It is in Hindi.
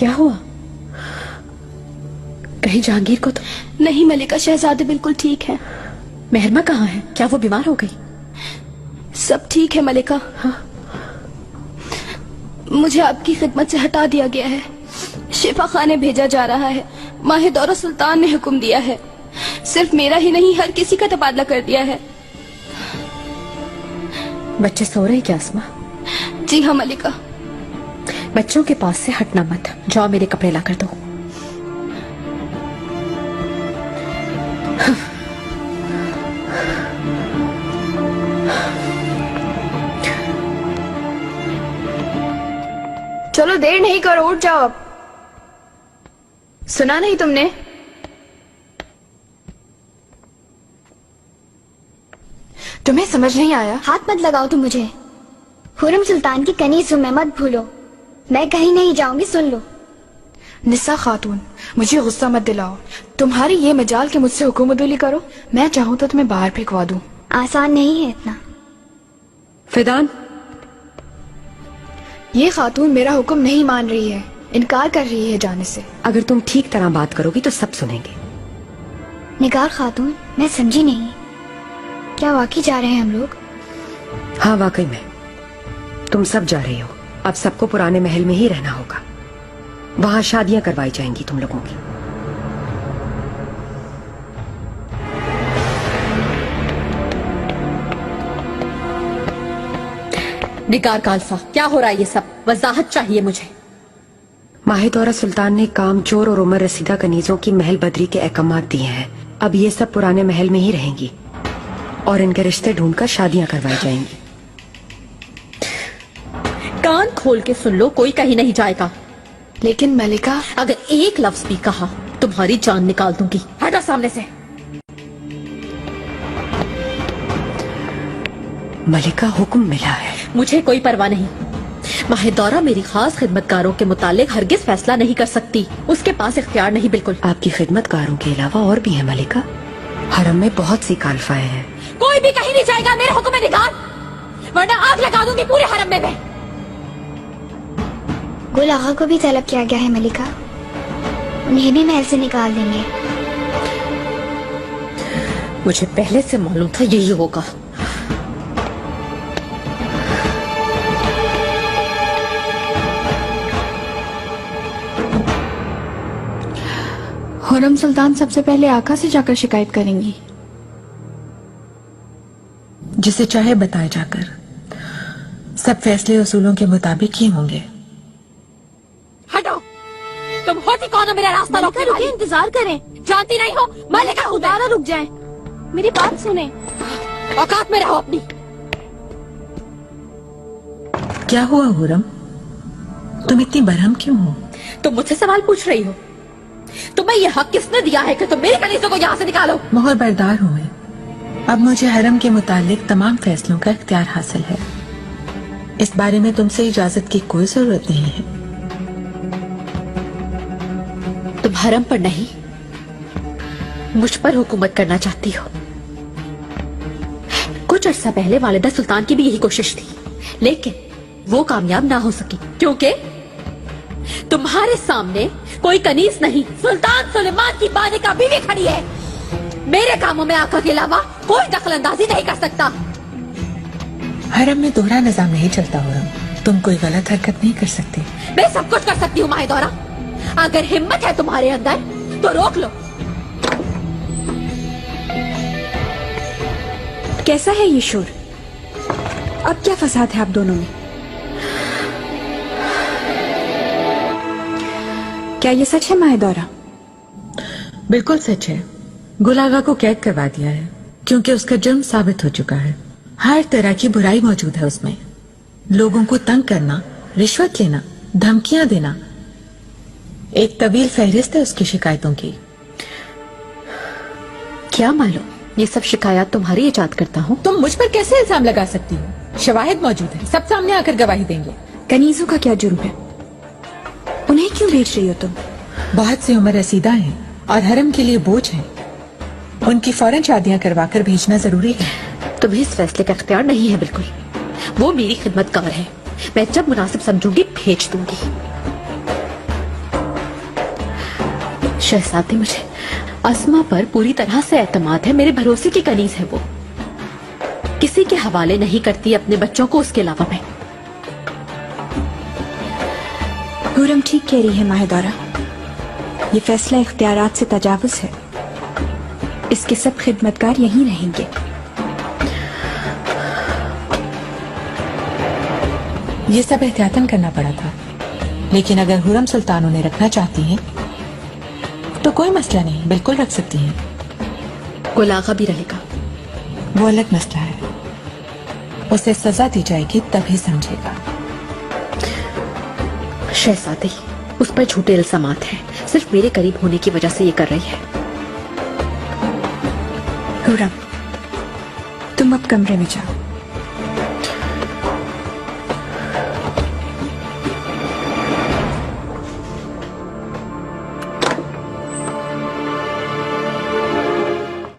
क्या हुआ? कहीं जहांगीर को तो नहीं मलिका, शहजादे बिल्कुल ठीक है। मेहरमा कहाँ है? क्या वो बीमार हो गई? सब ठीक है मलिका। हाँ? मुझे आपकी खिदमत से हटा दिया गया है, शिफा खाने भेजा जा रहा है। माहे दौरा सुल्तान ने हुक्म दिया है, सिर्फ मेरा ही नहीं हर किसी का तबादला कर दिया है। बच्चे सो रहे क्या अस्मा? जी हाँ मलिका। बच्चों के पास से हटना मत। जाओ मेरे कपड़े ला कर दो। चलो देर नहीं करो, उठ जाओ अब। सुना नहीं तुमने? तुम्हें समझ नहीं आया? हाथ मत लगाओ तुम मुझे। खुर्रम सुल्तान की कनीज हूँ मैं, मत भूलो। मैं कहीं नहीं जाऊंगी, सुन लो। निस्सा खातून, मुझे गुस्सा मत दिलाओ। तुम्हारी ये मजाल के मुझसे हुकूमतुली करो। मैं चाहूँ तो तुम्हें बाहर फेंकवा दूं। आसान नहीं है इतना। फिदान, ये खातून मेरा हुक्म नहीं मान रही है, इनकार कर रही है जाने से। अगर तुम ठीक तरह बात करोगी तो सब सुनेंगे। निगार खातून, मैं समझी नहीं, क्या वाकई जा रहे हैं हम लोग? हाँ वाकई में तुम सब जा रही हो। अब सबको पुराने महल में ही रहना होगा। वहां शादियां करवाई जाएंगी तुम लोगों की। निगार खालसा, क्या हो रहा है ये सब? वजाहत चाहिए मुझे। माहे दौरा सुल्तान ने कामचोर और उमर रसीदा कनीजों की महल बदरी के अहकामात दिए हैं। अब ये सब पुराने महल में ही रहेंगी और इनके रिश्ते ढूंढकर शादियां करवाई जाएंगी। कान खोल के सुन लो, कोई कहीं नहीं जाएगा। लेकिन मलिका, अगर एक लफ्ज भी कहा तुम्हारी जान निकाल दूंगी। हटो सामने से। मलिका, हुक्म मिला है। मुझे कोई परवाह नहीं। माहे दौरा मेरी खास खिदमतगारों के मुतालिक हरगिज फैसला नहीं कर सकती। उसके पास इख्तियार नहीं बिल्कुल। आपकी खिदमतगारों के अलावा और भी है मलिका। हरम में बहुत सी कालफाएं हैं। कोई भी कहीं नहीं जाएगा, मेरे हुक्म में निगार, वरना आग लगा दूंगी पूरे हरम में। गुल आगा को भी तलब किया गया है मलिका, उन्हें भी महल से निकाल देंगे। मुझे पहले से मालूम था यही होगा। खुर्रम सुल्तान सबसे पहले आका से जाकर शिकायत करेंगी। जिसे चाहे बताए जाकर। सब फैसले उसूलों के मुताबिक ही होंगे। हटो, तुम होती कौन हो मेरा रास्ता रोकने वाली? इंतजार करें। जानती नहीं हो? मलिका खुदारा रुक जाएं, मेरी बात सुने। औकात में रहो अपनी। क्या हुआ हुरम? तुम इतनी बरहम क्यों हो? तुम मुझसे सवाल पूछ रही हो? तुम्हें यह हक किसने दिया है कि तुम मेरी कनीज़ों को यहाँ से निकालो? मोहर बरदार हूँ मैं। अब मुझे हरम के मुतालिक तमाम फैसलों का इख्तियार हासिल है। इस बारे में तुमसे इजाजत की कोई जरूरत नहीं है। तुम हरम पर नहीं, मुझ पर हुकूमत करना चाहती हो। कुछ अर्सा पहले वालिदा सुल्तान की भी यही कोशिश थी, लेकिन वो कामयाब ना हो सकी क्योंकि तुम्हारे सामने कोई कनीज नहीं, सुल्तान सुलेमान की बालिका बीवी खड़ी है। मेरे कामों में आका के अलावा कोई दखल अंदाजी नहीं कर सकता। हरम में दोहरा निजाम नहीं चलता हुरम। तुम कोई गलत हरकत नहीं कर सकती। मैं सब कुछ कर सकती हूँ माहे दौरा। अगर हिम्मत है तुम्हारे अंदर तो रोक लो। कैसा है ये शोर? अब क्या फसाद है आप दोनों में? क्या ये सच है माहे दौरा? बिल्कुल सच है। गुलागा को कैद करवा दिया है क्योंकि उसका जुर्म साबित हो चुका है। हर तरह की बुराई मौजूद है उसमें। लोगों को तंग करना, रिश्वत लेना, धमकियां देना, एक तवील फहरिस्त है उसकी शिकायतों की। क्या मालूम ये सब शिकायत तुम्हारी इजाद करता हूँ। तुम मुझ पर कैसे इल्जाम लगा सकती हो? शवाहिद मौजूद है, सब सामने आकर गवाही देंगे। कनीजों का क्या जुर्म है? उन्हें क्यों भेज रही हो तुम? बहुत सी उम्र रसीदा हैं और हरम के लिए बोझ हैं। उनकी फौरन शादियां करवाकर भेजना जरूरी है। तुम्हें इस फैसले का इख्तियार नहीं है बिल्कुल। वो मेरी खिदमतगार है, मैं जब मुनासिब समझूंगी भेज दूंगी। शहजादी, मुझे अस्मा पर पूरी तरह से एतमाद है। मेरे भरोसे की कनीज है वो। किसी के हवाले नहीं करती अपने बच्चों को, उसके अलावा मैं। हुरम ठीक कह रही है माहिदौरा, ये फैसला इख्तियारात से तजावुज है। इसके सब खिदमतकार यहीं रहेंगे। ये सब एहतियातन करना पड़ा था, लेकिन अगर हुरम सुल्तान उन्हें रखना चाहती हैं तो कोई मसला नहीं, बिल्कुल रख सकती हैं। गुलागा भी रहेगा। वो अलग मसला है, उसे सजा दी जाएगी तभी समझेगा। शहजादी, उस पर झूठे इल्जामात हैं। सिर्फ मेरे करीब होने की वजह से ये कर रही है। हुरम, तुम अब कमरे में जाओ।